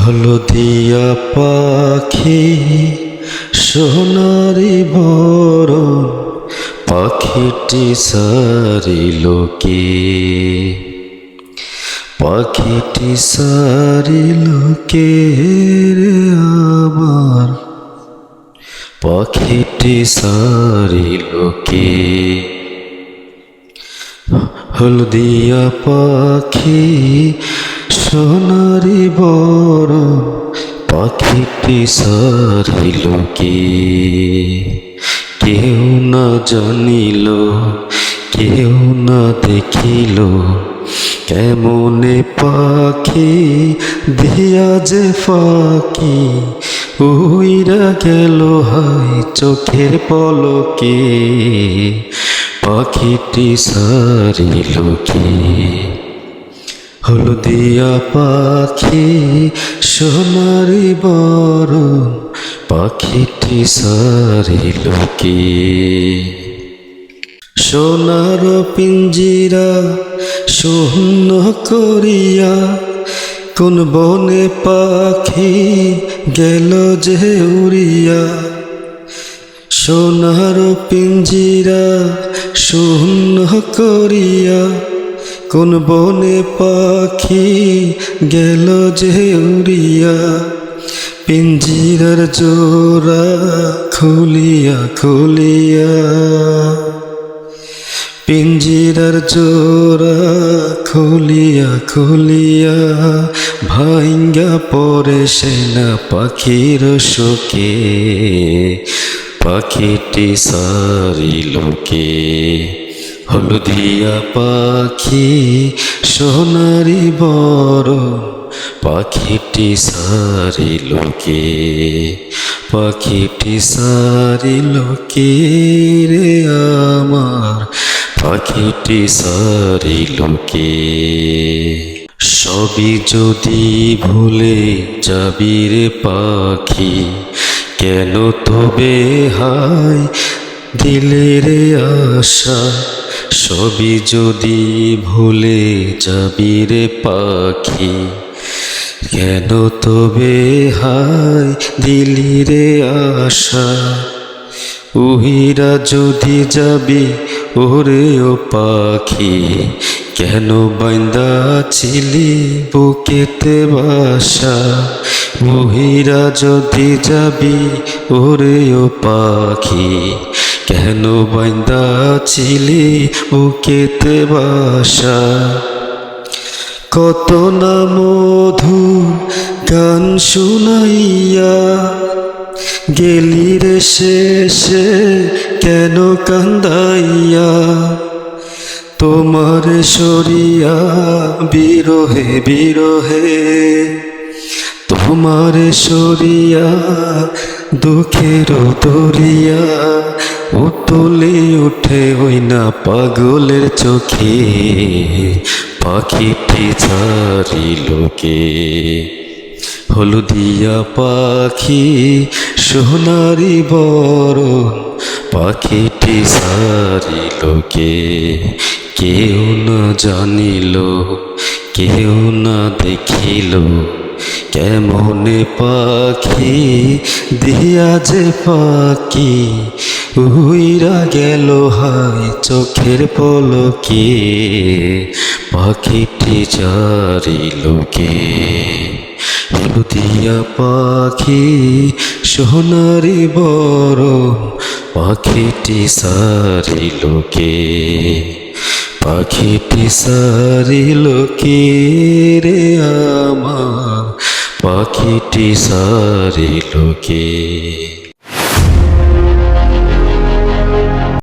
হলদিয়া পাখি সোনারি বরণ পাখিটি সারিল কে, পাখিটি সারিল কে রে আমার, পাখিটি সারিল কে। হলদিয়া পাখি সোনারি বরণ পাখিটি সারিল কে, কেউ না জানিল কেউ না দেখিল, কেমনে পাখি দিয়া যে ফাঁকি উইরা গেল হাই চোখের পলকে, পাখিটি সারিল কে। হলদিয়া পাখি সোনারি বরণ পাখিটি সারিল কে। সোনার পিঞ্জিরা শূন্য করিয়া কোন বনে পাখি গেল যে উড়িয়া, সোনার পিঞ্জিরা শূন্য করিয়া কোন বনে পাখি গেল যে উড়িয়া, পিঞ্জিরার জোড়া খুলিয়া খুলিয়া, পিঞ্জিরার জোড়া খুলিয়া খুলিয়া ভাঙ্গা পরে সেনা পাখির শোকে, পাখিটি সারিল কে। হলদিয়া পাখি সোনারি বরণ পাখিটি সারিল কে, পাখিটি সারিল কে রে আমার, পাখিটি সারিল কে। সবই যদি ভুলে যাবি রে পাখি, কেন তবে হায় দিলে রে আশা, সবই যদি ভুলে যাবি রে পাখি, কেন তবে হায় দিলি রে আশা, উহিরা যদি যাবি ওরে ও পাখি, কেন বাইন্দা ছিলি বুকেতে বাসা, উহিরা যদি যাবি ওরে ও পাখি, কেন বাইন্দা ছিলি বুকেতে বাসা। কত না মধুর গান শুনাইয়া গেলি রে শেষে কেন কান্দাইয়া, তোমার সরিয়া বিরহে বিরহে, তোমার সরিয়া দুঃখের দরিয়া উতলে উঠে ওই না পাগলের চোখে, পাখিটি ছাড়িল কে। হলদিয়া পাখি সোনারি বরণ পাখিটি সারিল কে, কেউ না জানিল কেউ না দেখিল, কেমনে পাখি দিয়া যে ফাঁকি উইরা গেল হাই চোখের পলকে, পাখিটি ছাড়িল কে। হলদিয়া পাখি সোনারি বরণ পাখিটি সারিল কে, পাখিটি সারিল কে রে আমার, পাখিটি সারিল কে।